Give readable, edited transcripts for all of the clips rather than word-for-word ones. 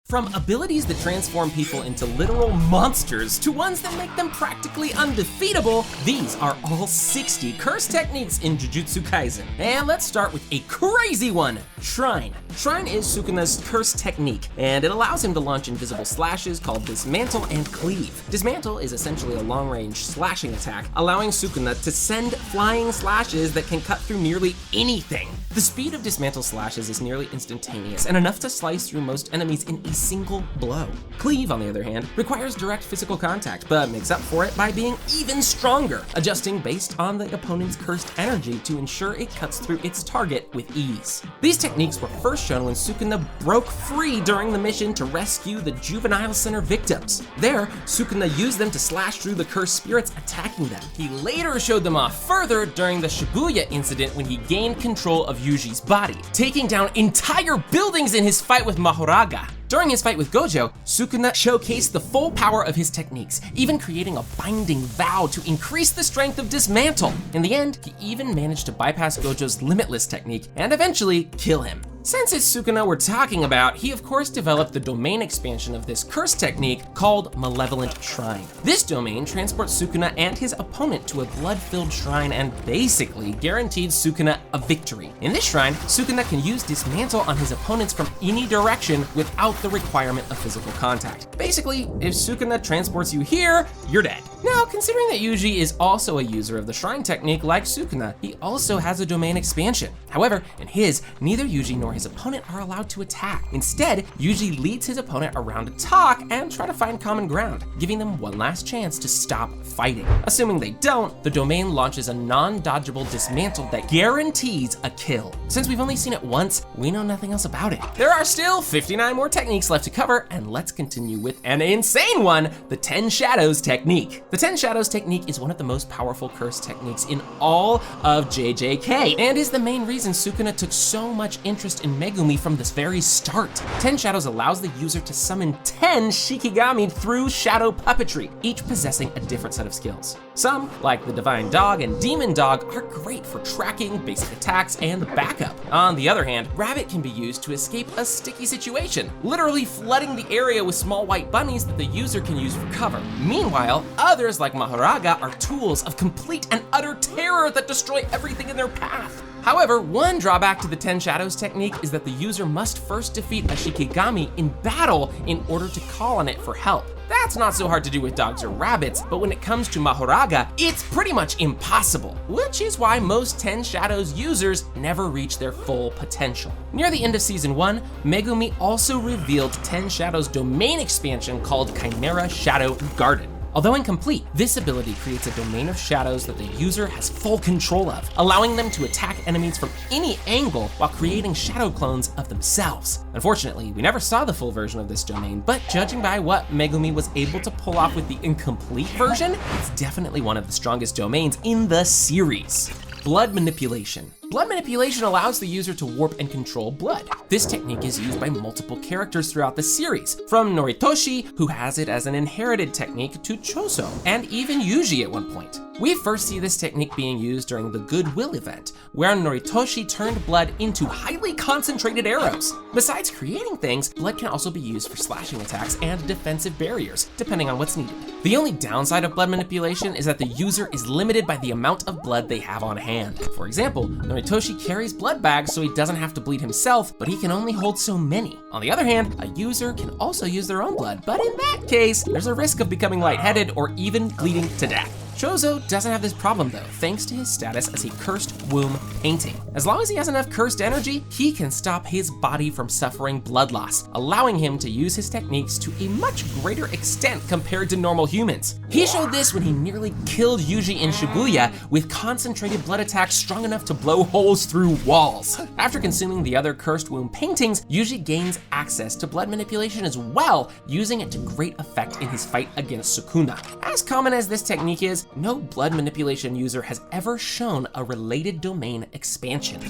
From abilities that transform people into literal monsters to ones that make them practically undefeatable, these are all 60 curse techniques in Jujutsu Kaisen. And let's start with a crazy one, Shrine. Shrine is Sukuna's curse technique, and it allows him to launch invisible slashes called Dismantle and Cleave. Dismantle is essentially a long-range slashing attack, allowing Sukuna to send flying slashes that can cut through nearly anything. The speed of Dismantle slashes is nearly instantaneous and enough to slice through most enemies in a single blow. Cleave, on the other hand, requires direct physical contact, but makes up for it by being even stronger, adjusting based on the opponent's cursed energy to ensure it cuts through its target with ease. These techniques were first shown when Sukuna broke free during the mission to rescue the juvenile center victims. There, Sukuna used them to slash through the cursed spirits attacking them. He later showed them off further during the Shibuya incident when he gained control of Yuji's body, taking down entire buildings in his fight with Mahoraga. During his fight with Gojo, Sukuna showcased the full power of his techniques, even creating a binding vow to increase the strength of Dismantle. In the end, he even managed to bypass Gojo's Limitless technique and eventually kill him. Since it's Sukuna we're talking about, he of course developed the domain expansion of this curse technique called Malevolent Shrine. This domain transports Sukuna and his opponent to a blood-filled shrine and basically guaranteed Sukuna a victory. In this shrine, Sukuna can use Dismantle on his opponents from any direction without the requirement of physical contact. Basically, if Sukuna transports you here, you're dead. Now, considering that Yuji is also a user of the shrine technique like Sukuna, he also has a domain expansion. However, in his, neither Yuji nor his opponent are allowed to attack. Instead, Yuji leads his opponent around to talk and try to find common ground, giving them one last chance to stop fighting. Assuming they don't, the domain launches a non-dodgeable dismantle that guarantees a kill. Since we've only seen it once, we know nothing else about it. There are still 59 more techniques left to cover, and let's continue with an insane one, the 10 Shadows technique. The 10 Shadows technique is one of the most powerful curse techniques in all of JJK, and is the main reason Sukuna took so much interest in Megumi from this very start. 10 Shadows allows the user to summon 10 Shikigami through shadow puppetry, each possessing a different set of skills. Some, like the Divine Dog and Demon Dog, are great for tracking, basic attacks, and backup. On the other hand, Rabbit can be used to escape a sticky situation, literally flooding the area with small white bunnies that the user can use for cover. Meanwhile, others like Mahoraga are tools of complete and utter terror that destroy everything in their path. However, one drawback to the 10 Shadows technique is that the user must first defeat a Shikigami in battle in order to call on it for help. That's not so hard to do with dogs or rabbits, but when it comes to Mahoraga, it's pretty much impossible, which is why most 10 Shadows users never reach their full potential. Near the end of Season 1, Megumi also revealed 10 Shadows domain expansion called Chimera Shadow Garden. Although incomplete, this ability creates a domain of shadows that the user has full control of, allowing them to attack enemies from any angle while creating shadow clones of themselves. Unfortunately, we never saw the full version of this domain, but judging by what Megumi was able to pull off with the incomplete version, it's definitely one of the strongest domains in the series. Blood manipulation. Blood manipulation allows the user to warp and control blood. This technique is used by multiple characters throughout the series, from Noritoshi, who has it as an inherited technique, to Choso, and even Yuji at one point. We first see this technique being used during the Goodwill event, where Noritoshi turned blood into highly concentrated arrows. Besides creating things, blood can also be used for slashing attacks and defensive barriers, depending on what's needed. The only downside of blood manipulation is that the user is limited by the amount of blood they have on hand. For example, Noritoshi carries blood bags so he doesn't have to bleed himself, but he can only hold so many. On the other hand, a user can also use their own blood, but in that case, there's a risk of becoming lightheaded or even bleeding to death. Chozo doesn't have this problem though, thanks to his status as a cursed womb painting. As long as he has enough cursed energy, he can stop his body from suffering blood loss, allowing him to use his techniques to a much greater extent compared to normal humans. He showed this when he nearly killed Yuji in Shibuya with concentrated blood attacks strong enough to blow holes through walls. After consuming the other cursed womb paintings, Yuji gains access to blood manipulation as well, using it to great effect in his fight against Sukuna. As common as this technique is, no blood manipulation user has ever shown a related domain expansion.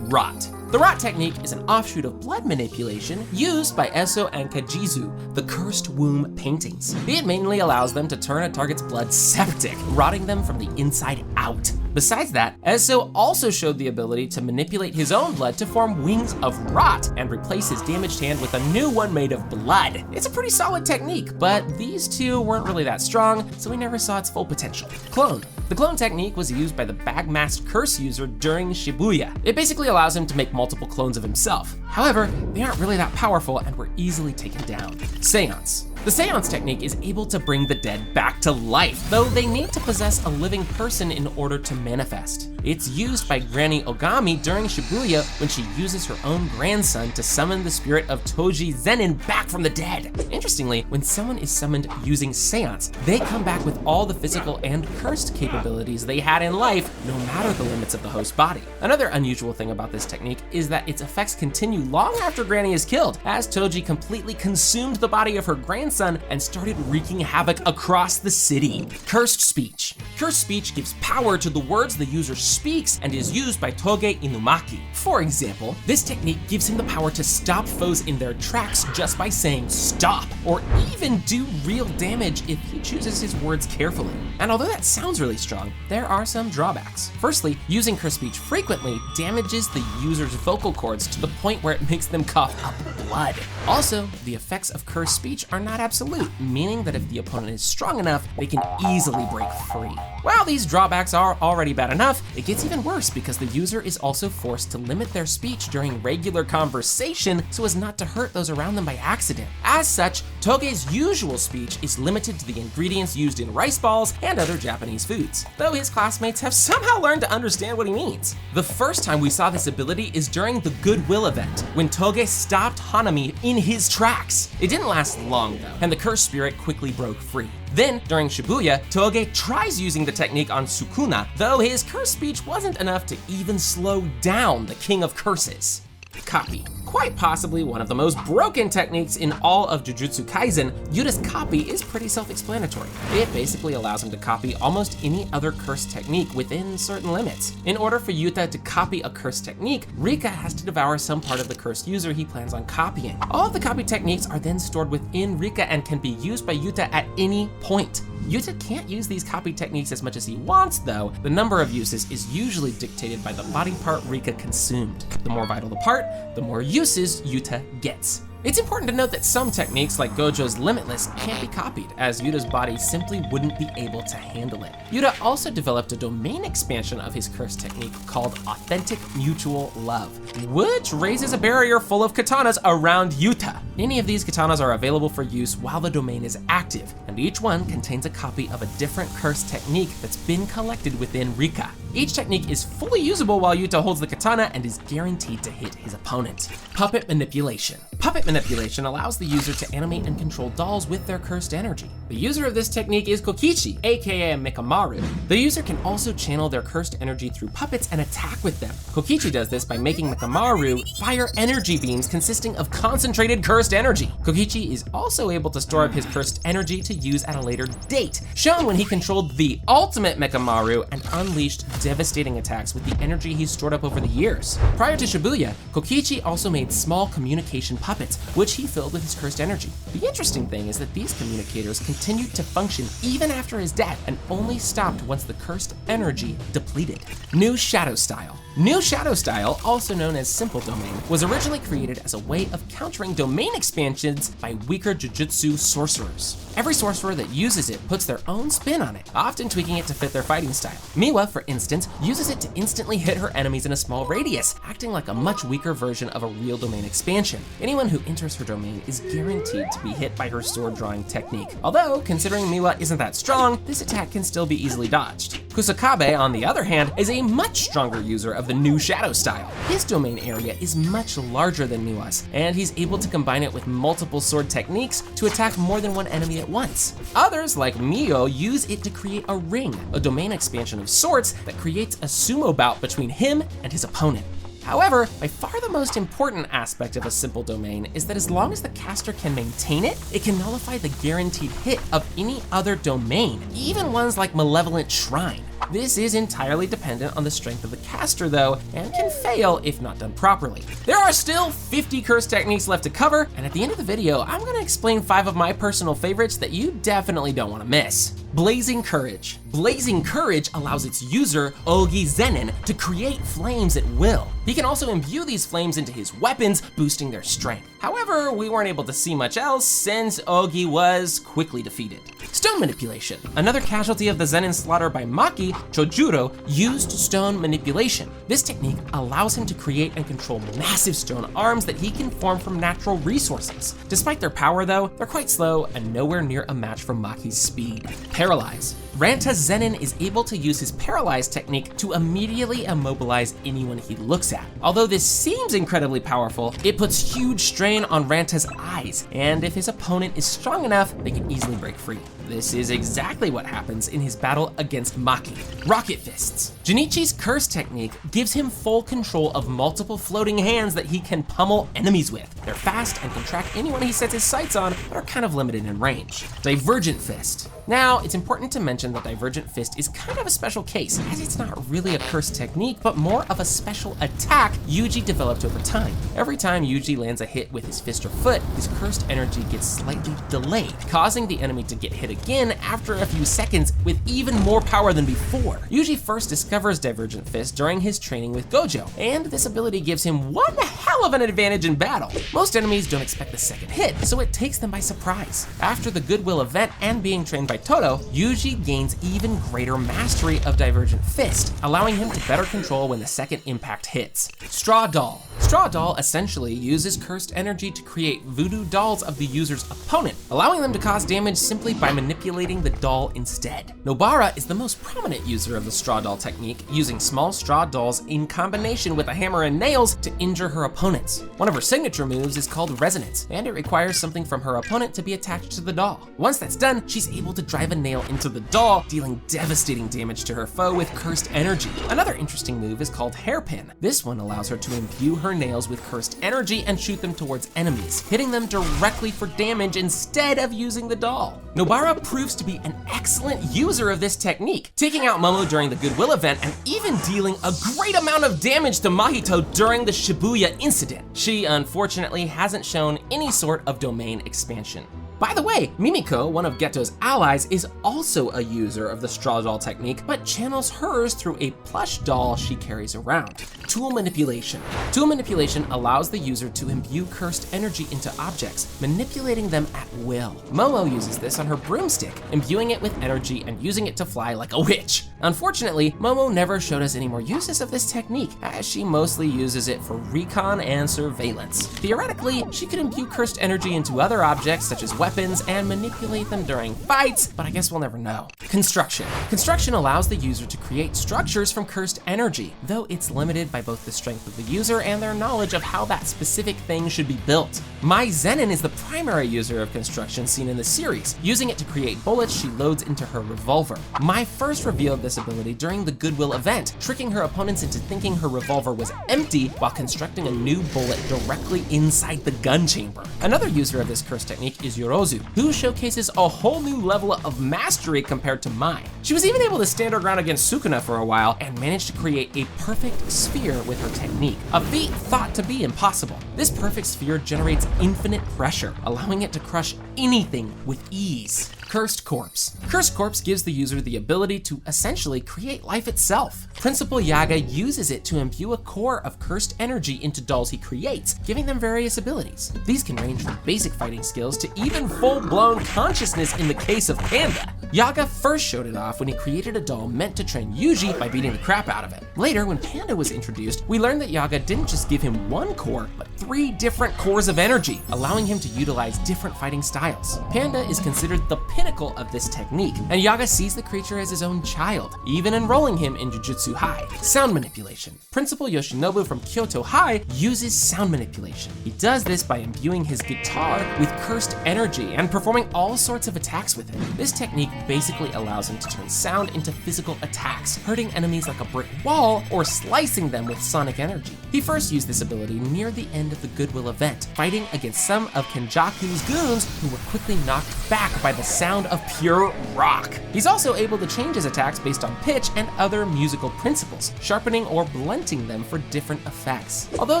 Rot. The rot technique is an offshoot of blood manipulation used by Eso and Kajizu, the cursed womb paintings. It mainly allows them to turn a target's blood septic, rotting them from the inside out. Besides that, Eso also showed the ability to manipulate his own blood to form wings of rot and replace his damaged hand with a new one made of blood. It's a pretty solid technique, but these two weren't really that strong, so we never saw its full potential. Clone. The clone technique was used by the bag-masked curse user during Shibuya. It basically allows him to make multiple clones of himself. However, they aren't really that powerful and were easily taken down. Seance. The seance technique is able to bring the dead back to life, though they need to possess a living person in order to manifest. It's used by Granny Ogami during Shibuya when she uses her own grandson to summon the spirit of Toji Zenin back from the dead. Interestingly, when someone is summoned using seance, they come back with all the physical and cursed capabilities they had in life, no matter the limits of the host body. Another unusual thing about this technique is that its effects continue long after Granny is killed, as Toji completely consumed the body of her grandson and started wreaking havoc across the city. Cursed speech. Cursed speech gives power to the words the user speaks and is used by Toge Inumaki. For example, this technique gives him the power to stop foes in their tracks just by saying stop, or even do real damage if he chooses his words carefully. And although that sounds really strong, there are some drawbacks. Firstly, using cursed speech frequently damages the user's vocal cords to the point where it makes them cough up blood. Also, the effects of cursed speech are not absolute, meaning that if the opponent is strong enough, they can easily break free. While these drawbacks are already bad enough, it gets even worse because the user is also forced to limit their speech during regular conversation so as not to hurt those around them by accident. As such, Toge's usual speech is limited to the ingredients used in rice balls and other Japanese foods, though his classmates have somehow learned to understand what he means. The first time we saw this ability is during the Goodwill event, when Toge stopped Hanami in his tracks. It didn't last long though, and the cursed spirit quickly broke free. Then, during Shibuya, Toge tries using the technique on Sukuna, though his curse speech wasn't enough to even slow down the king of curses. Copy. Quite possibly one of the most broken techniques in all of Jujutsu Kaisen, Yuta's copy is pretty self-explanatory. It basically allows him to copy almost any other curse technique within certain limits. In order for Yuta to copy a curse technique, Rika has to devour some part of the cursed user he plans on copying. All of the copy techniques are then stored within Rika and can be used by Yuta at any point. Yuta can't use these copy techniques as much as he wants though. The number of uses is usually dictated by the body part Rika consumed. The more vital the part, the more uses Yuta gets. It's important to note that some techniques, like Gojo's Limitless, can't be copied, as Yuta's body simply wouldn't be able to handle it. Yuta also developed a domain expansion of his curse technique called Authentic Mutual Love, which raises a barrier full of katanas around Yuta. Any of these katanas are available for use while the domain is active, and each one contains a copy of a different curse technique that's been collected within Rika. Each technique is fully usable while Yuta holds the katana and is guaranteed to hit his opponent. Puppet manipulation. Puppet manipulation allows the user to animate and control dolls with their cursed energy. The user of this technique is Kokichi, aka Mekamaru. The user can also channel their cursed energy through puppets and attack with them. Kokichi does this by making Mekamaru fire energy beams consisting of concentrated cursed energy. Kokichi is also able to store up his cursed energy to use at a later date, shown when he controlled the ultimate Mekamaru and unleashed devastating attacks with the energy he's stored up over the years. Prior to Shibuya, Kokichi also made small communication puppets, which he filled with his cursed energy. The interesting thing is that these communicators continued to function even after his death and only stopped once the cursed energy depleted. New Shadow Style. New Shadow Style, also known as Simple Domain, was originally created as a way of countering domain expansions by weaker Jujutsu sorcerers. Every sorcerer that uses it puts their own spin on it, often tweaking it to fit their fighting style. Miwa, for instance, uses it to instantly hit her enemies in a small radius, acting like a much weaker version of a real domain expansion. Anyone who enters her domain is guaranteed to be hit by her sword drawing technique. Although, considering Miwa isn't that strong, this attack can still be easily dodged. Kusakabe, on the other hand, is a much stronger user of the New Shadow Style. His domain area is much larger than Miwa's, and he's able to combine it with multiple sword techniques to attack more than one enemy at once. Others, like Mio, use it to create a ring, a domain expansion of sorts that creates a sumo bout between him and his opponent. However, by far the most important aspect of a simple domain is that as long as the caster can maintain it, it can nullify the guaranteed hit of any other domain, even ones like Malevolent Shrine. This is entirely dependent on the strength of the caster though, and can fail if not done properly. There are still 50 curse techniques left to cover, and at the end of the video, I'm gonna explain 5 of my personal favorites that you definitely don't wanna miss. Blazing Courage. Blazing Courage allows its user, 𝐿𝐵𝐵𝐻𝑒𝐻, to create flames at will. He can also imbue these flames into his weapons, boosting their strength. However, we weren't able to see much else since 𝐿𝐵𝐵𝐻𝑒𝐻 was quickly defeated. Stone Manipulation. Another casualty of the Zenin slaughter by Maki, Chojuro, used stone manipulation. This technique allows him to create and control massive stone arms that he can form from natural resources. Despite their power though, they're quite slow and nowhere near a match for Maki's speed. Paralyze. Ranta Zenin is able to use his Paralyze technique to immediately immobilize anyone he looks at. Although this seems incredibly powerful, it puts huge strain on Ranta's eyes, and if his opponent is strong enough, they can easily break free. This is exactly what happens in his battle against Maki. Rocket Fists. Junichi's curse technique gives him full control of multiple floating hands that he can pummel enemies with. They're fast and can track anyone he sets his sights on, but are kind of limited in range. Divergent Fist. Now, it's important to mention that Divergent Fist is kind of a special case, as it's not really a curse technique, but more of a special attack Yuji developed over time. Every time Yuji lands a hit with his fist or foot, his cursed energy gets slightly delayed, causing the enemy to get hit again after a few seconds with even more power than before. Yuji first discovers Divergent Fist during his training with Gojo, and this ability gives him one hell of an advantage in battle. Most enemies don't expect the second hit, so it takes them by surprise. After the Goodwill event and being trained by Todo, Yuji gains even greater mastery of Divergent Fist, allowing him to better control when the second impact hits. Straw Doll. Straw Doll essentially uses cursed energy to create voodoo dolls of the user's opponent, allowing them to cause damage simply by manipulating the doll instead. Nobara is the most prominent user of the Straw Doll technique, using small straw dolls in combination with a hammer and nails to injure her opponents. One of her signature moves is called Resonance, and it requires something from her opponent to be attached to the doll. Once that's done, she's able to drive a nail into the doll, dealing devastating damage to her foe with cursed energy. Another interesting move is called Hairpin. This one allows her to imbue her nails with cursed energy and shoot them towards enemies, hitting them directly for damage instead of using the doll. Nobara proves to be an excellent user of this technique, taking out Momo during the Goodwill event and even dealing a great amount of damage to Mahito during the Shibuya incident. She unfortunately hasn't shown any sort of domain expansion. By the way, Mimiko, one of Geto's allies, is also a user of the Straw Doll technique, but channels hers through a plush doll she carries around. Tool Manipulation. Tool Manipulation allows the user to imbue cursed energy into objects, manipulating them at will. Momo uses this on her broomstick, imbuing it with energy and using it to fly like a witch. Unfortunately, Momo never showed us any more uses of this technique, as she mostly uses it for recon and surveillance. Theoretically, she could imbue cursed energy into other objects such as weapons and manipulate them during fights, but I guess we'll never know. Construction. Construction allows the user to create structures from cursed energy, though it's limited by both the strength of the user and their knowledge of how that specific thing should be built. Mai Zenin is the primary user of construction seen in the series, using it to create bullets she loads into her revolver. Mai first revealed this ability during the Goodwill event, tricking her opponents into thinking her revolver was empty while constructing a new bullet directly inside the gun chamber. Another user of this curse technique is Yorozu, who showcases a whole new level of mastery compared to Mai. She was even able to stand her ground against Sukuna for a while and managed to create a perfect sphere with her technique, a feat thought to be impossible. This perfect sphere generates infinite pressure, allowing it to crush anything with ease. Cursed Corpse. Cursed Corpse gives the user the ability to essentially create life itself. Principal Yaga uses it to imbue a core of cursed energy into dolls he creates, giving them various abilities. These can range from basic fighting skills to even full-blown consciousness in the case of Panda. Yaga first showed it off when he created a doll meant to train Yuji by beating the crap out of it. Later, when Panda was introduced, we learned that Yaga didn't just give him one core, but 3 different cores of energy, allowing him to utilize different fighting styles. Panda is considered the pinnacle of this technique, and Yaga sees the creature as his own child, even enrolling him in Jujutsu High. Sound Manipulation. Principal Yoshinobu from Kyoto High uses sound manipulation. He does this by imbuing his guitar with cursed energy and performing all sorts of attacks with it. This technique basically allows him to turn sound into physical attacks, hurting enemies like a brick wall or slicing them with sonic energy. He first used this ability near the end of the Goodwill event, fighting against some of Kenjaku's goons who were quickly knocked back by the sound sound of pure rock. He's also able to change his attacks based on pitch and other musical principles, sharpening or blunting them for different effects. Although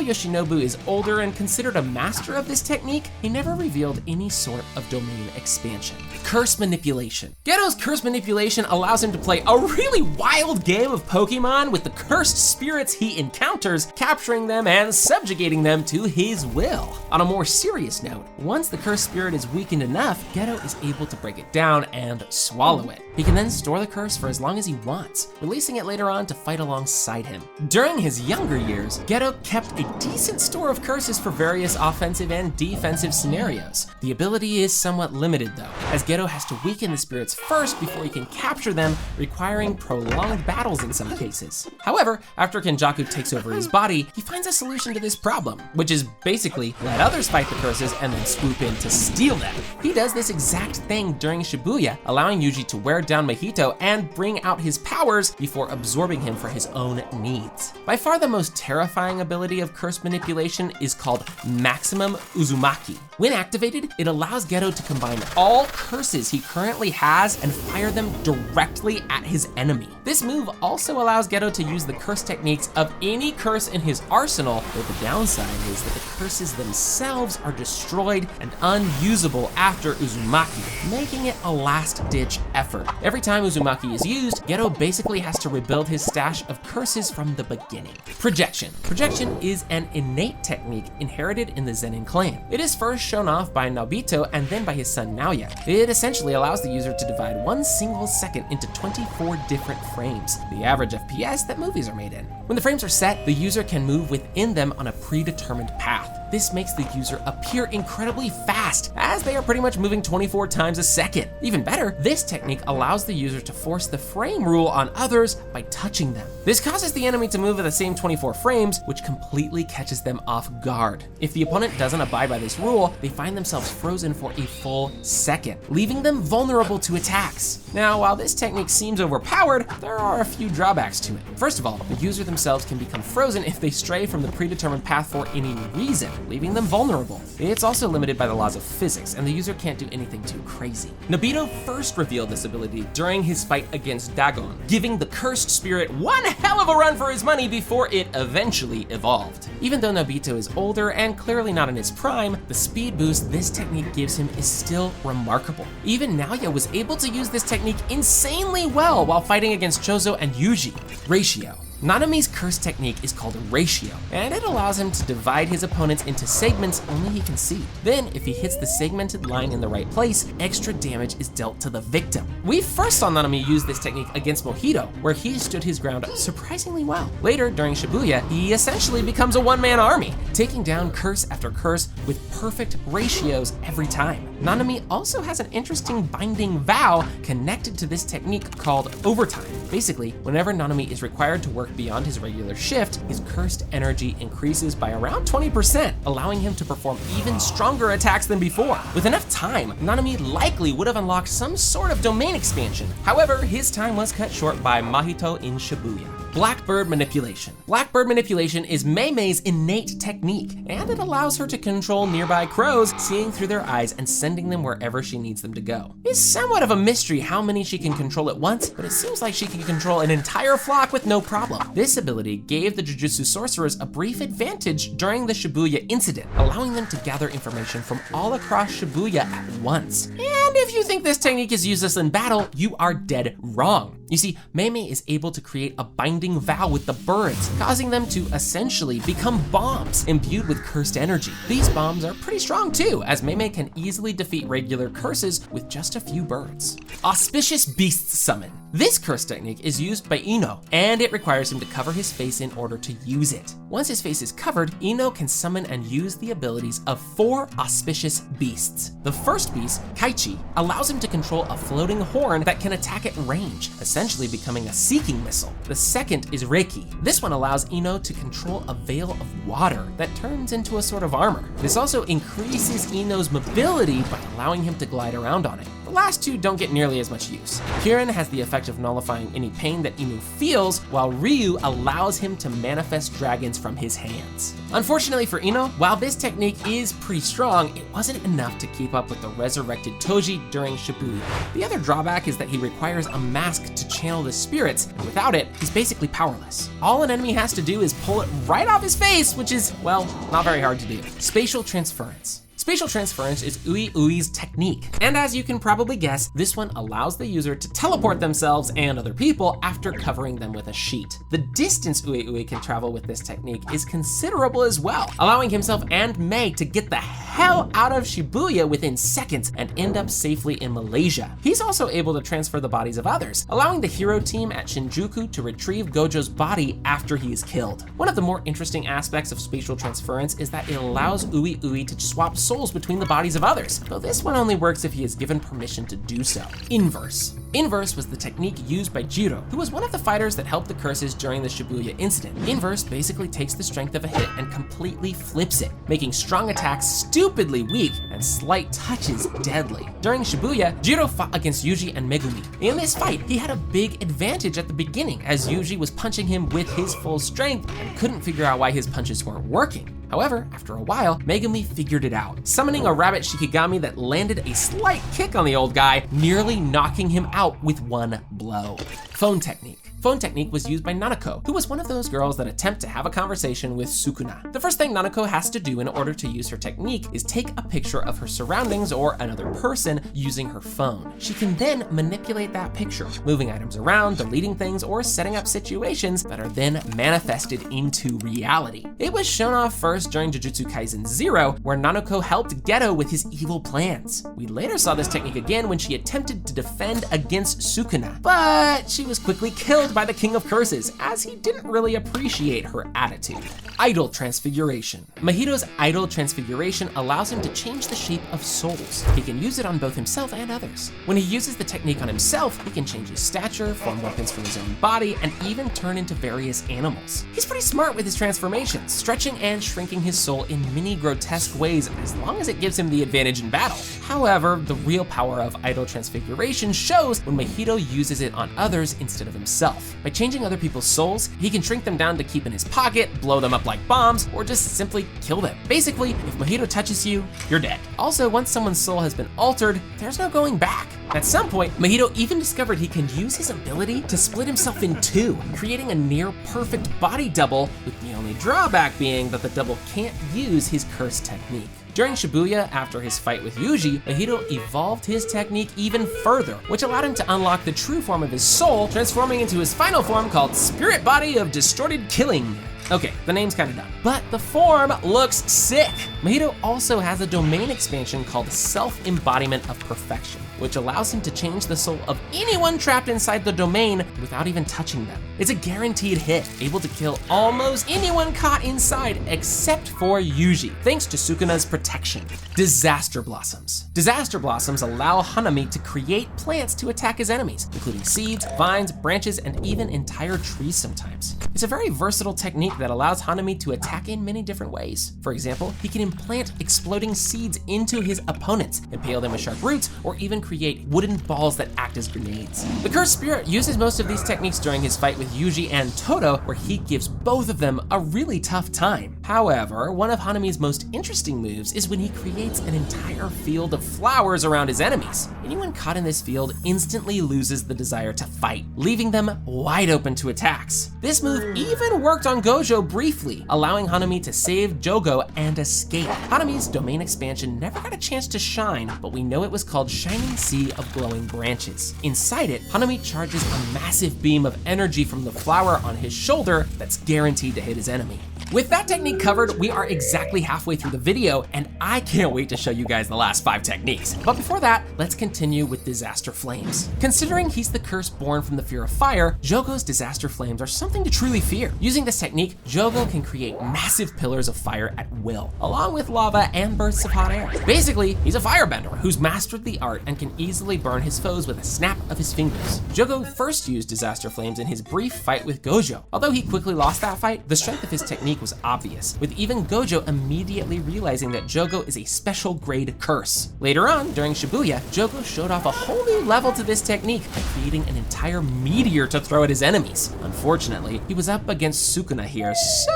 Yoshinobu is older and considered a master of this technique, he never revealed any sort of domain expansion. Curse manipulation. Gedo's curse manipulation allows him to play a really wild game of Pokemon with the cursed spirits he encounters, capturing them and subjugating them to his will. On a more serious note, once the cursed spirit is weakened enough, Gedo is able to break it down and swallow it. He can then store the curse for as long as he wants, releasing it later on to fight alongside him. During his younger years, Gedo kept a decent store of curses for various offensive and defensive scenarios. The ability is somewhat limited though, as Gedo has to weaken the spirits first before he can capture them, requiring prolonged battles in some cases. However, after Kenjaku takes over his body, he finds a solution to this problem, which is basically let others fight the curses and then swoop in to steal them. He does this exact thing during Shibuya, allowing Yuji to wear down Mahito and bring out his powers before absorbing him for his own needs. By far the most terrifying ability of curse manipulation is called Maximum Uzumaki. When activated, it allows Gedo to combine all curses he currently has and fire them directly at his enemy. This move also allows Gedo to use the curse techniques of any curse in his arsenal, though the downside is that the curses themselves are destroyed and unusable after Uzumaki, making it a last-ditch effort. Every time Uzumaki is used, Gedo basically has to rebuild his stash of curses from the beginning. Projection. Projection is an innate technique inherited in the Zenin clan. It is first shown off by Nobito and then by his son Naoya. It essentially allows the user to divide one single second into 24 different frames, the average FPS that movies are made in. When the frames are set, the user can move within them on a predetermined path. This makes the user appear incredibly fast, as they are pretty much moving 24 times a second. Even better, this technique allows the user to force the frame rule on others by touching them. This causes the enemy to move at the same 24 frames, which completely catches them off guard. If the opponent doesn't abide by this rule, they find themselves frozen for a full second, leaving them vulnerable to attacks. Now, while this technique seems overpowered, there are a few drawbacks to it. First of all, the user themselves can become frozen if they stray from the predetermined path for any reason, leaving them vulnerable. It's also limited by the laws of physics, and the user can't do anything too crazy. Nobito first revealed this ability during his fight against Dagon, giving the cursed spirit one hell of a run for his money before it eventually evolved. Even though Nobito is older and clearly not in his prime, the speed boost this technique gives him is still remarkable. Even Naoya was able to use this technique insanely well while fighting against Chozo and Yuji. Ratio. Nanami's curse technique is called Ratio, and it allows him to divide his opponents into segments only he can see. Then, if he hits the segmented line in the right place, extra damage is dealt to the victim. We first saw Nanami use this technique against Mojito, where he stood his ground surprisingly well. Later, during Shibuya, he essentially becomes a one-man army, taking down curse after curse with perfect ratios every time. Nanami also has an interesting binding vow connected to this technique called overtime. Basically, whenever Nanami is required to work beyond his regular shift, his cursed energy increases by around 20%, allowing him to perform even stronger attacks than before. With enough time, Nanami likely would have unlocked some sort of domain expansion. However, his time was cut short by Mahito in Shibuya. Blackbird manipulation. Blackbird manipulation is Mei-Mei's innate technique, and it allows her to control nearby crows, seeing through their eyes and sending them wherever she needs them to go. It's somewhat of a mystery how many she can control at once, but it seems like she can control an entire flock with no problem. This ability gave the Jujutsu sorcerers a brief advantage during the Shibuya incident, allowing them to gather information from all across Shibuya at once. And if you think this technique is useless in battle, you are dead wrong. You see, Mei-Mei is able to create a binding vow with the birds, causing them to essentially become bombs imbued with cursed energy. These bombs are pretty strong too, as Mei-Mei can easily defeat regular curses with just a few birds. Auspicious Beast Summon. This curse technique is used by Ino, and it requires him to cover his face in order to use it. Once his face is covered, Ino can summon and use the abilities of 4 auspicious beasts. The first beast, Kaichi, allows him to control a floating horn that can attack at range, a essentially becoming a seeking missile. The second is Reiki. This one allows Ino to control a veil of water that turns into a sort of armor. This also increases Ino's mobility by allowing him to glide around on it. The last two don't get nearly as much use. Kirin has the effect of nullifying any pain that Ino feels, while Ryu allows him to manifest dragons from his hands. Unfortunately for Ino, while this technique is pretty strong, it wasn't enough to keep up with the resurrected Toji during Shibuya. The other drawback is that he requires a mask to channel the spirits, and without it, he's basically powerless. All an enemy has to do is pull it right off his face, which is, well, not very hard to do. Spatial transference. Spatial transference is 𝐸𝐸's technique, and as you can probably guess, this one allows the user to teleport themselves and other people after covering them with a sheet. The distance 𝐸𝐸 can travel with this technique is considerable as well, allowing himself and Mei to get the hell out of Shibuya within seconds and end up safely in Malaysia. He's also able to transfer the bodies of others, allowing the hero team at Shinjuku to retrieve Gojo's body after he is killed. One of the more interesting aspects of spatial transference is that it allows 𝐸𝐸 to swap souls between the bodies of others, though this one only works if he is given permission to do so. Inverse. Inverse was the technique used by Jiro, who was one of the fighters that helped the curses during the Shibuya incident. Inverse basically takes the strength of a hit and completely flips it, making strong attacks stupidly weak and slight touches deadly. During Shibuya, Jiro fought against Yuji and Megumi. In this fight, he had a big advantage at the beginning, as Yuji was punching him with his full strength and couldn't figure out why his punches weren't working. However, after a while, Megumi figured it out, summoning a rabbit Shikigami that landed a slight kick on the old guy, nearly knocking him out with one blow. Phone technique. Phone technique was used by Nanako, who was one of those girls that attempt to have a conversation with Sukuna. The first thing Nanako has to do in order to use her technique is take a picture of her surroundings or another person using her phone. She can then manipulate that picture, moving items around, deleting things, or setting up situations that are then manifested into reality. It was shown off first during Jujutsu Kaisen 0, where Nanako helped Geto with his evil plans. We later saw this technique again when she attempted to defend against Sukuna, but she was quickly killed by the King of Curses, as he didn't really appreciate her attitude. Idol transfiguration. Mahito's idol transfiguration allows him to change the shape of souls. He can use it on both himself and others. When he uses the technique on himself, he can change his stature, form weapons from his own body, and even turn into various animals. He's pretty smart with his transformations, stretching and shrinking his soul in many grotesque ways as long as it gives him the advantage in battle. However, the real power of idol transfiguration shows when Mahito uses it on others instead of himself. By changing other people's souls, he can shrink them down to keep in his pocket, blow them up like bombs, or just simply kill them. Basically, if Mahito touches you, you're dead. Also, once someone's soul has been altered, there's no going back. At some point, Mahito even discovered he can use his ability to split himself in two, creating a near-perfect body double, with the only drawback being that the double can't use his curse technique. During Shibuya, after his fight with Yuji, Mahito evolved his technique even further, which allowed him to unlock the true form of his soul, transforming into his final form called Spirit Body of Distorted Killing. Okay, the name's kinda dumb, but the form looks sick. Mahito also has a domain expansion called Self-Embodiment of Perfection, which allows him to change the soul of anyone trapped inside the domain without even touching them. It's a guaranteed hit, able to kill almost anyone caught inside except for Yuji, thanks to Sukuna's protection. Disaster Blossoms. Disaster Blossoms allow Hanami to create plants to attack his enemies, including seeds, vines, branches, and even entire trees sometimes. It's a very versatile technique that allows Hanami to attack in many different ways. For example, he can implant exploding seeds into his opponents, impale them with sharp roots, or even create wooden balls that act as grenades. The Cursed Spirit uses most of these techniques during his fight with Yuji and Todo, where he gives both of them a really tough time. However, one of Hanami's most interesting moves is when he creates an entire field of flowers around his enemies. Anyone caught in this field instantly loses the desire to fight, leaving them wide open to attacks. This move even worked on Gojo briefly, allowing Hanami to save Jogo and escape. Hanami's domain expansion never got a chance to shine, but we know it was called Shining Sea of Glowing Branches. Inside it, Hanami charges a massive beam of energy from the flower on his shoulder that's guaranteed to hit his enemy. With that technique covered, we are exactly halfway through the video, and I can't wait to show you guys the last 5 techniques. But before that, let's continue with Disaster Flames. Considering he's the curse born from the fear of fire, 𝐿𝐽𝐽's Disaster Flames are something to truly fear. Using this technique, 𝐿𝐽𝐽 can create massive pillars of fire at will, along with lava and bursts of hot air. Basically, he's a firebender who's mastered the art and can easily burn his foes with a snap of his fingers. 𝐿𝐽𝐽 first used Disaster Flames in his brief fight with Gojo. Although he quickly lost that fight, the strength of his technique was obvious, with even Gojo immediately realizing that 𝐿𝐽𝐽 is a special grade curse. Later on, during Shibuya, 𝐿𝐽𝐽 showed off a whole new level to this technique by creating an entire meteor to throw at his enemies. Unfortunately, he was up against Sukuna here, so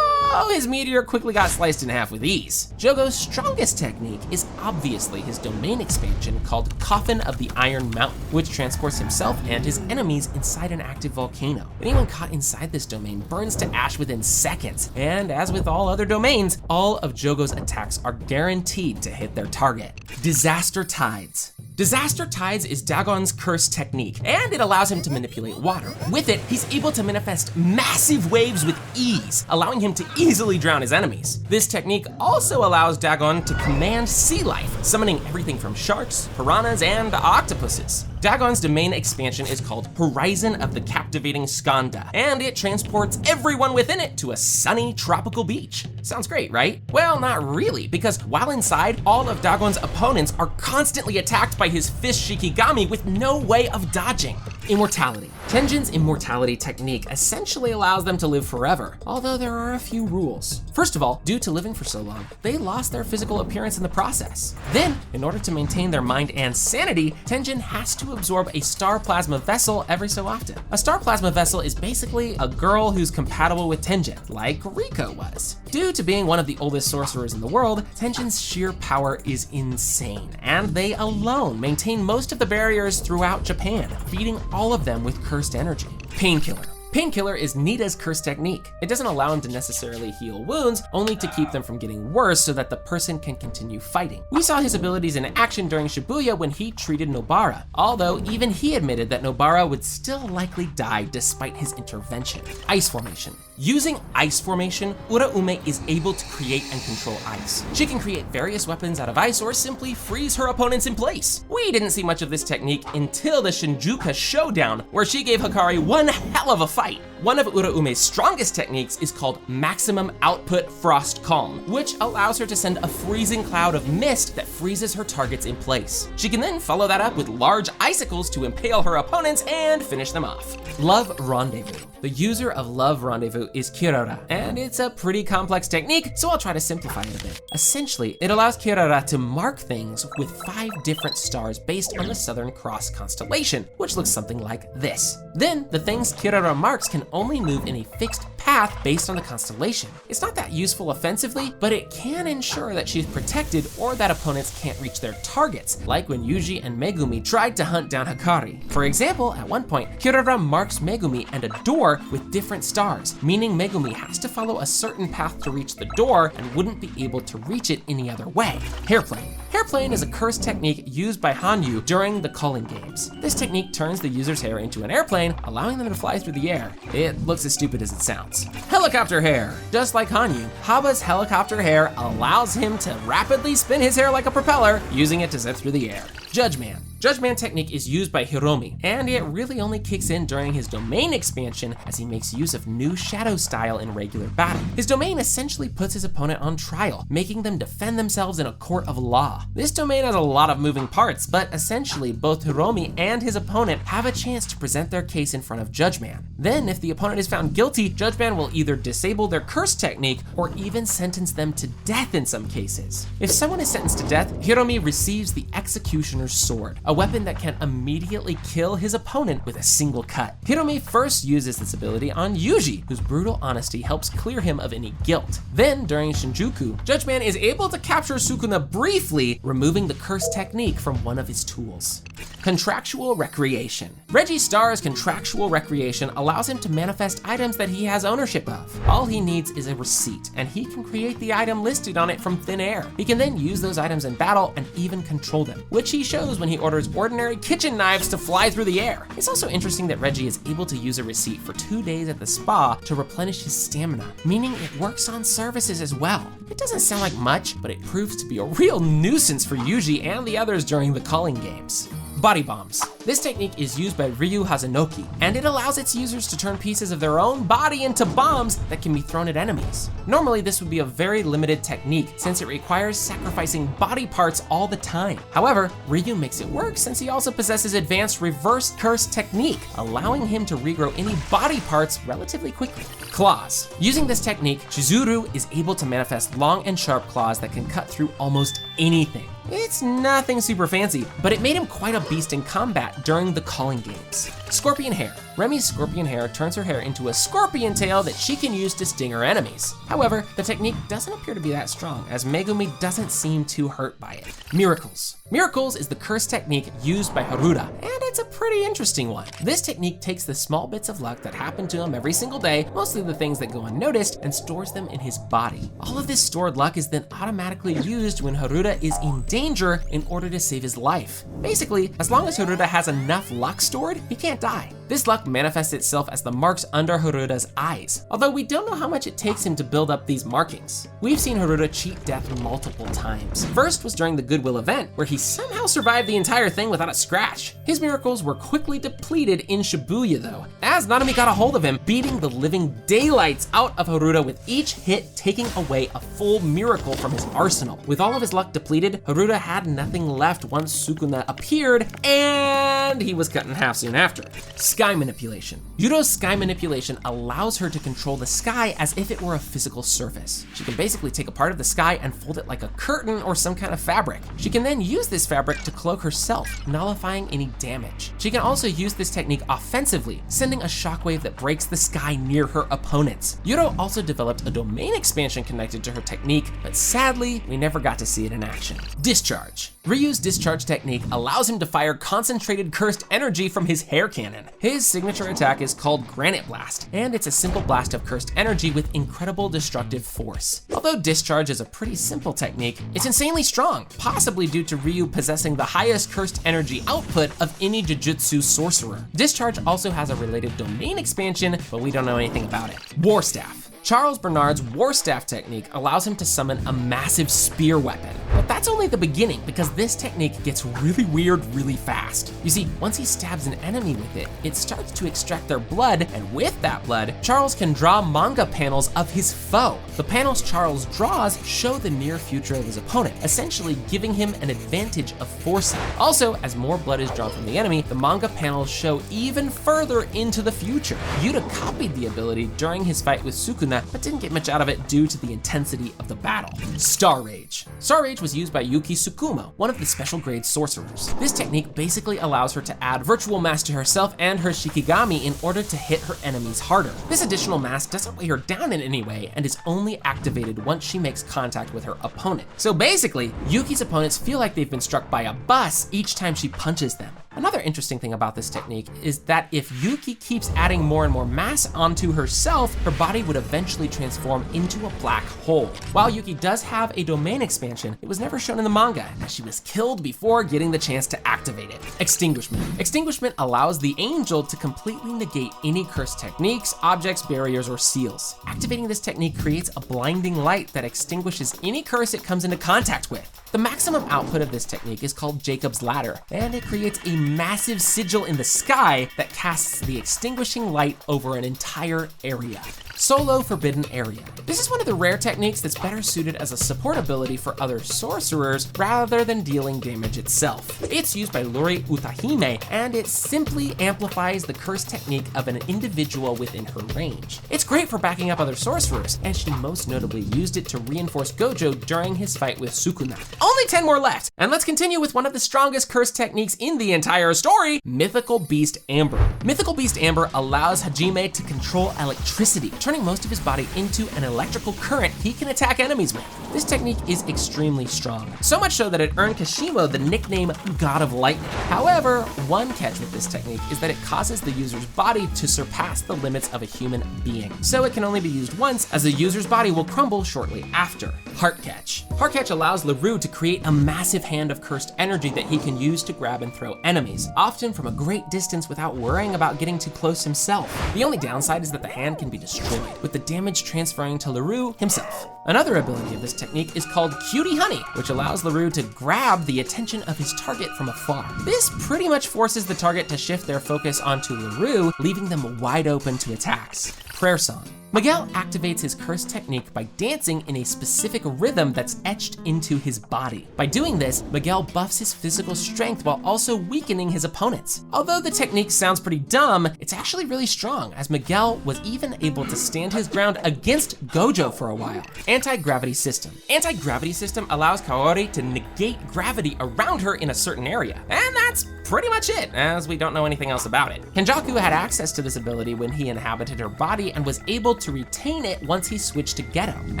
his meteor quickly got sliced in half with ease. 𝐿𝐽𝐽's strongest technique is obviously his domain expansion called Coffin of the Iron Mountain, which transports himself and his enemies inside an active volcano. Anyone caught inside this domain burns to ash within seconds, and as with all other domains, all of 𝐿𝐽𝐽's attacks are guaranteed to hit their target. Disaster Tides. Disaster Tides is Dagon's curse technique, and it allows him to manipulate water. With it, he's able to manifest massive waves with ease, allowing him to easily drown his enemies. This technique also allows Dagon to command sea life, summoning everything from sharks, piranhas, and octopuses. Dagon's domain expansion is called Horizon of the Captivating Skanda, and it transports everyone within it to a sunny tropical beach. Sounds great, right? Well, not really, because while inside, all of Dagon's opponents are constantly attacked by his fish Shikigami with no way of dodging. Immortality. Tenjin's immortality technique essentially allows them to live forever, although there are a few rules. First of all, due to living for so long, they lost their physical appearance in the process. Then, in order to maintain their mind and sanity, Tenjin has to absorb a star plasma vessel every so often. A star plasma vessel is basically a girl who's compatible with Tenjin, like Riko was. Due to being one of the oldest sorcerers in the world, Tenjin's sheer power is insane, and they alone maintain most of the barriers throughout Japan, feeding all of them with cursed energy. Painkiller. Painkiller is Nita's curse technique. It doesn't allow him to necessarily heal wounds, only to keep them from getting worse so that the person can continue fighting. We saw his abilities in action during Shibuya when he treated Nobara, although even he admitted that Nobara would still likely die despite his intervention. Ice Formation. Using Ice Formation, Uraume is able to create and control ice. She can create various weapons out of ice or simply freeze her opponents in place. We didn't see much of this technique until the Shinjuku Showdown, where she gave Hikari one hell of a fight. One of Uraume's strongest techniques is called Maximum Output Frost Calm, which allows her to send a freezing cloud of mist that freezes her targets in place. She can then follow that up with large icicles to impale her opponents and finish them off. Love Rendezvous. The user of Love Rendezvous is Kirara, and it's a pretty complex technique, so I'll try to simplify it a bit. Essentially, it allows Kirara to mark things with 5 different stars based on the Southern Cross constellation, which looks something like this. Then, the things Kirara marks can only move in a fixed path based on the constellation. It's not that useful offensively, but it can ensure that she's protected or that opponents can't reach their targets, like when Yuji and Megumi tried to hunt down Hikari. For example, at one point, Kirara marks Megumi and a door with different stars, meaning Megumi has to follow a certain path to reach the door and wouldn't be able to reach it any other way. Hairplane. Hairplane is a curse technique used by Hanyu during the Calling Games. This technique turns the user's hair into an airplane, allowing them to fly through the air. It looks as stupid as it sounds. Helicopter hair. Just like Hanyu, Haba's helicopter hair allows him to rapidly spin his hair like a propeller, using it to zip through the air. Judgman. Judgman technique is used by Hiromi, and it really only kicks in during his domain expansion as he makes use of new shadow style in regular battle. His domain essentially puts his opponent on trial, making them defend themselves in a court of law. This domain has a lot of moving parts, but essentially both Hiromi and his opponent have a chance to present their case in front of Judgman. Then, if the opponent is found guilty, Judgman will either disable their curse technique or even sentence them to death in some cases. If someone is sentenced to death, Hiromi receives the Executioner's Sword, a weapon that can immediately kill his opponent with a single cut. Hiromi first uses this ability on Yuji, whose brutal honesty helps clear him of any guilt. Then, during Shinjuku, Judgman is able to capture Sukuna briefly, removing the curse technique from one of his tools. Contractual Recreation. Reggie Star's Contractual Recreation allows him to manifest items that he has ownership of. All he needs is a receipt, and he can create the item listed on it from thin air. He can then use those items in battle and even control them, which he shows when he orders ordinary kitchen knives to fly through the air. It's also interesting that Reggie is able to use a receipt for 2 days at the spa to replenish his stamina, meaning it works on services as well. It doesn't sound like much, but it proves to be a real nuisance for Yuji and the others during the calling games. Body bombs. This technique is used by Ryu Hazunoki, and it allows its users to turn pieces of their own body into bombs that can be thrown at enemies. Normally, this would be a very limited technique since it requires sacrificing body parts all the time. However, Ryu makes it work since he also possesses advanced reverse curse technique, allowing him to regrow any body parts relatively quickly. Claws. Using this technique, Chizuru is able to manifest long and sharp claws that can cut through almost anything. It's nothing super fancy, but it made him quite a beast in combat during the calling games. Scorpion hair. Remy's scorpion hair turns her hair into a scorpion tail that she can use to sting her enemies. However, the technique doesn't appear to be that strong, as Megumi doesn't seem too hurt by it. Miracles. Miracles is the curse technique used by Haruda, and it's a pretty interesting one. This technique takes the small bits of luck that happen to him every single day, mostly the things that go unnoticed, and stores them in his body. All of this stored luck is then automatically used when Haruda is in danger in order to save his life. Basically, as long as Haruda has enough luck stored, he can't die. This luck manifests itself as the marks under Haruda's eyes, although we don't know how much it takes him to build up these markings. We've seen Haruda cheat death multiple times. First was during the Goodwill event, where he somehow survived the entire thing without a scratch. His miracles were quickly depleted in Shibuya though, as Nanami got a hold of him, beating the living daylights out of Haruda with each hit taking away a full miracle from his arsenal. With all of his luck depleted, Haruda had nothing left once Sukuna appeared, and he was cut in half soon after. Sky manipulation. Yudo's sky manipulation allows her to control the sky as if it were a physical surface. She can basically take a part of the sky and fold it like a curtain or some kind of fabric. She can then use this fabric to cloak herself, nullifying any damage. She can also use this technique offensively, sending a shockwave that breaks the sky near her opponents. Yudo also developed a domain expansion connected to her technique, but sadly, we never got to see it in action. Discharge. Ryu's discharge technique allows him to fire concentrated cursed energy from his hair cannon. His signature attack is called Granite Blast, and it's a simple blast of cursed energy with incredible destructive force. Although discharge is a pretty simple technique, it's insanely strong, possibly due to Ryu possessing the highest cursed energy output of any Jujutsu sorcerer. Discharge also has a related domain expansion, but we don't know anything about it. War Staff. Charles Bernard's War Staff technique allows him to summon a massive spear weapon. But that's only the beginning, because this technique gets really weird really fast. You see, once he stabs an enemy with it, it starts to extract their blood, and with that blood, Charles can draw manga panels of his foe. The panels Charles draws show the near future of his opponent, essentially giving him an advantage of foresight. Also, as more blood is drawn from the enemy, the manga panels show even further into the future. Yuta copied the ability during his fight with Sukuna, but didn't get much out of it due to the intensity of the battle. Star Rage. Star Rage was used by Yuki Tsukumo, one of the special grade sorcerers. This technique basically allows her to add virtual mass to herself and her Shikigami in order to hit her enemies harder. This additional mass doesn't weigh her down in any way and is only activated once she makes contact with her opponent. So basically, Yuki's opponents feel like they've been struck by a bus each time she punches them. Another interesting thing about this technique is that if Yuki keeps adding more and more mass onto herself, her body would eventually transform into a black hole. While Yuki does have a domain expansion, it was never shown in the manga, as she was killed before getting the chance to activate it. Extinguishment. Extinguishment allows the angel to completely negate any cursed techniques, objects, barriers, or seals. Activating this technique creates a blinding light that extinguishes any curse it comes into contact with. The maximum output of this technique is called Jacob's Ladder, and it creates a massive sigil in the sky that casts the extinguishing light over an entire area. Solo Forbidden Area. This is one of the rare techniques that's better suited as a support ability for other sorcerers rather than dealing damage itself. It's used by Lori Utahime, and it simply amplifies the curse technique of an individual within her range. It's great for backing up other sorcerers, and she most notably used it to reinforce Gojo during his fight with Sukuna. Only 10 more left, and let's continue with one of the strongest curse techniques in the entire story, Mythical Beast Amber. Mythical Beast Amber allows Hajime to control electricity, turning most of his body into an electrical current he can attack enemies with. This technique is extremely strong, so much so that it earned Kashimo the nickname God of Lightning. However, one catch with this technique is that it causes the user's body to surpass the limits of a human being, so it can only be used once, as the user's body will crumble shortly after. Heart Catch. Heart Catch allows 𝗲𝗏 to create a massive hand of cursed energy that he can use to grab and throw enemies, often from a great distance without worrying about getting too close himself. The only downside is that the hand can be destroyed, with the damage transferring to 𝗲𝗏 himself. Another ability of this technique is called Cutie Honey, which allows 𝗲𝗏 to grab the attention of his target from afar. This pretty much forces the target to shift their focus onto 𝗲𝗏, leaving them wide open to attacks. Prayer Song. Miguel activates his curse technique by dancing in a specific rhythm that's etched into his body. By doing this, Miguel buffs his physical strength while also weakening his opponents. Although the technique sounds pretty dumb, it's actually really strong, as Miguel was even able to stand his ground against Gojo for a while. Anti-gravity system. Anti-gravity system allows Kaori to negate gravity around her in a certain area, and that's pretty much it, as we don't know anything else about it. Kenjaku had access to this ability when he inhabited her body and was able to retain it once he switched to Geto. An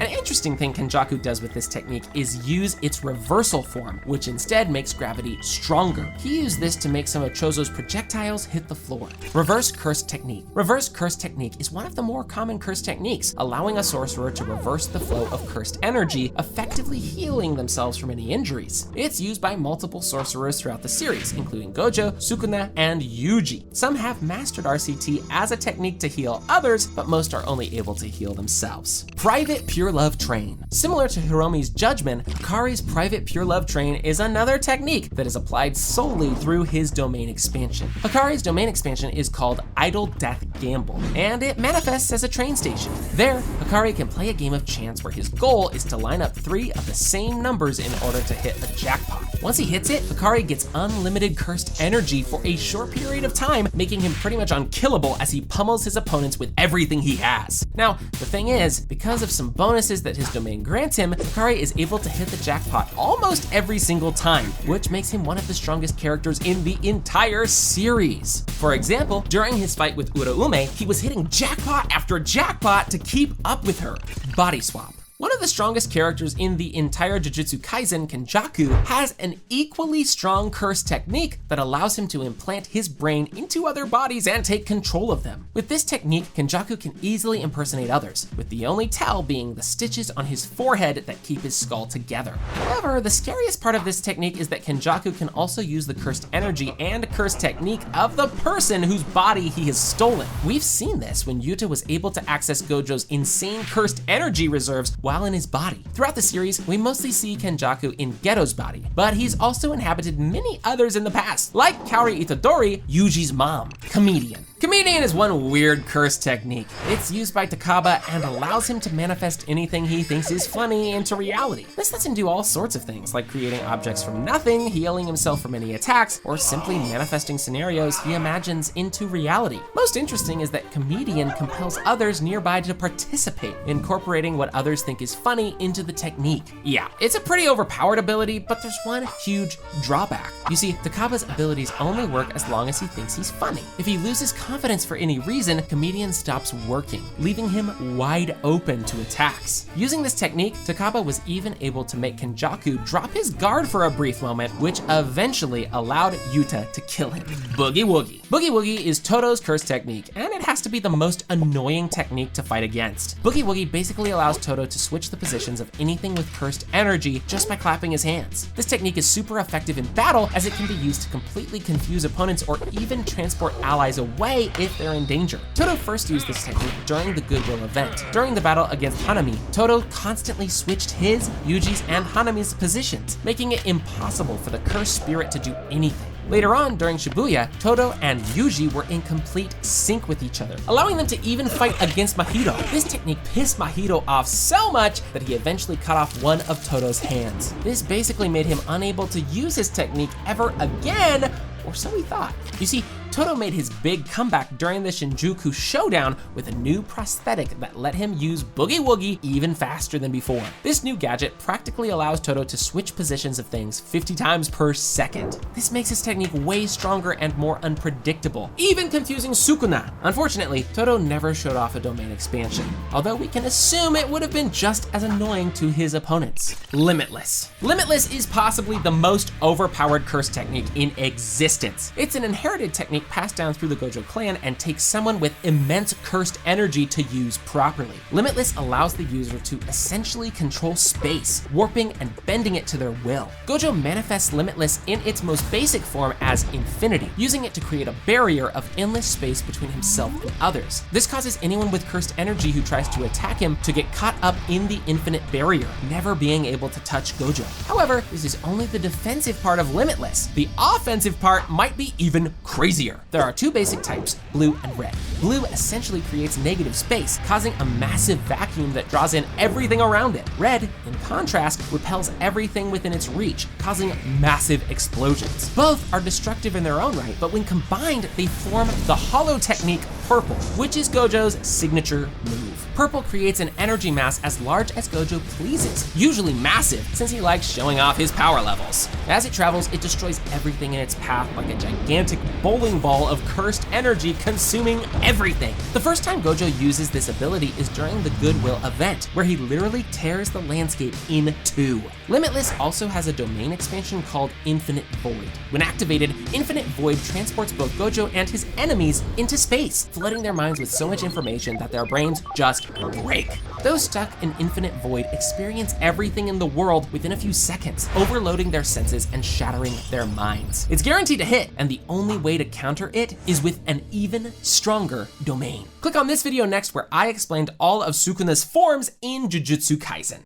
interesting thing Kenjaku does with this technique is use its reversal form, which instead makes gravity stronger. He used this to make some of Chozo's projectiles hit the floor. Reverse Curse Technique. Reverse Curse Technique is one of the more common curse techniques, allowing a sorcerer to reverse the flow of cursed energy, effectively healing themselves from any injuries. It's used by multiple sorcerers throughout the series, including Gojo, Sukuna, and Yuji. Some have mastered RCT as a technique to heal others, but most are only able to heal themselves. Private Pure Love Train. Similar to Hiromi's Judgment, Hikari's Private Pure Love Train is another technique that is applied solely through his domain expansion. Hikari's domain expansion is called Idle Death Gamble, and it manifests as a train station. There, Hikari can play a game of chance where his goal is to line up 3 of the same numbers in order to hit a jackpot. Once he hits it, Hikari gets unlimited cursed energy for a short period of time, making him pretty much unkillable as he pummels his opponents with everything he has. Now, the thing is, because of some bonuses that his domain grants him, Hikari is able to hit the jackpot almost every single time, which makes him one of the strongest characters in the entire series. For example, during his fight with Uraume, he was hitting jackpot after jackpot to keep up with her. Body Swap. One of the strongest characters in the entire Jujutsu Kaisen, Kenjaku, has an equally strong curse technique that allows him to implant his brain into other bodies and take control of them. With this technique, Kenjaku can easily impersonate others, with the only tell being the stitches on his forehead that keep his skull together. However, the scariest part of this technique is that Kenjaku can also use the cursed energy and curse technique of the person whose body he has stolen. We've seen this when Yuta was able to access Gojo's insane cursed energy reserves while in his body. Throughout the series, we mostly see Kenjaku in Geto's body, but he's also inhabited many others in the past, like Kaori Itadori, Yuji's mom. Comedian. Comedian is one weird curse technique. It's used by Takaba and allows him to manifest anything he thinks is funny into reality. This lets him do all sorts of things, like creating objects from nothing, healing himself from any attacks, or simply manifesting scenarios he imagines into reality. Most interesting is that Comedian compels others nearby to participate, incorporating what others think is funny into the technique. Yeah, it's a pretty overpowered ability, but there's one huge drawback. You see, Takaba's abilities only work as long as he thinks he's funny. If he loses confidence for any reason, Comedian stops working, leaving him wide open to attacks. Using this technique, Takaba was even able to make Kenjaku drop his guard for a brief moment, which eventually allowed Yuta to kill him. Boogie Woogie. Boogie Woogie is Todo's curse technique, and it has to be the most annoying technique to fight against. Boogie Woogie basically allows Todo to switch the positions of anything with cursed energy just by clapping his hands. This technique is super effective in battle, as it can be used to completely confuse opponents or even transport allies away if they're in danger. Todo first used this technique during the Goodwill event. During the battle against Hanami, Todo constantly switched his, Yuji's, and Hanami's positions, making it impossible for the cursed spirit to do anything. Later on, during Shibuya, Todo and Yuji were in complete sync with each other, allowing them to even fight against Mahito. This technique pissed Mahito off so much that he eventually cut off one of Todo's hands. This basically made him unable to use his technique ever again, or so he thought. You see, Todo made his big comeback during the Shinjuku Showdown with a new prosthetic that let him use Boogie Woogie even faster than before. This new gadget practically allows Todo to switch positions of things 50 times per second. This makes his technique way stronger and more unpredictable, even confusing Sukuna. Unfortunately, Todo never showed off a domain expansion, although we can assume it would have been just as annoying to his opponents. Limitless. Limitless is possibly the most overpowered curse technique in existence. It's an inherited technique passed down through the Gojo clan and takes someone with immense cursed energy to use properly. Limitless allows the user to essentially control space, warping and bending it to their will. Gojo manifests Limitless in its most basic form as infinity, using it to create a barrier of endless space between himself and others. This causes anyone with cursed energy who tries to attack him to get caught up in the infinite barrier, never being able to touch Gojo. However, this is only the defensive part of Limitless. The offensive part might be even crazier. There are two basic types, blue and red. Blue essentially creates negative space, causing a massive vacuum that draws in everything around it. Red, in contrast, repels everything within its reach, causing massive explosions. Both are destructive in their own right, but when combined, they form the hollow technique Purple, which is Gojo's signature move. Purple creates an energy mass as large as Gojo pleases, usually massive, since he likes showing off his power levels. As it travels, it destroys everything in its path like a gigantic bowling ball of cursed energy consuming everything. The first time Gojo uses this ability is during the Goodwill event, where he literally tears the landscape in two. Limitless also has a domain expansion called Infinite Void. When activated, Infinite Void transports both Gojo and his enemies into space, flooding their minds with so much information that their brains just break. Those stuck in Infinite Void experience everything in the world within a few seconds, overloading their senses and shattering their minds. It's guaranteed to hit, and the only way to counter it is with an even stronger domain. Click on this video next where I explained all of Sukuna's forms in Jujutsu Kaisen.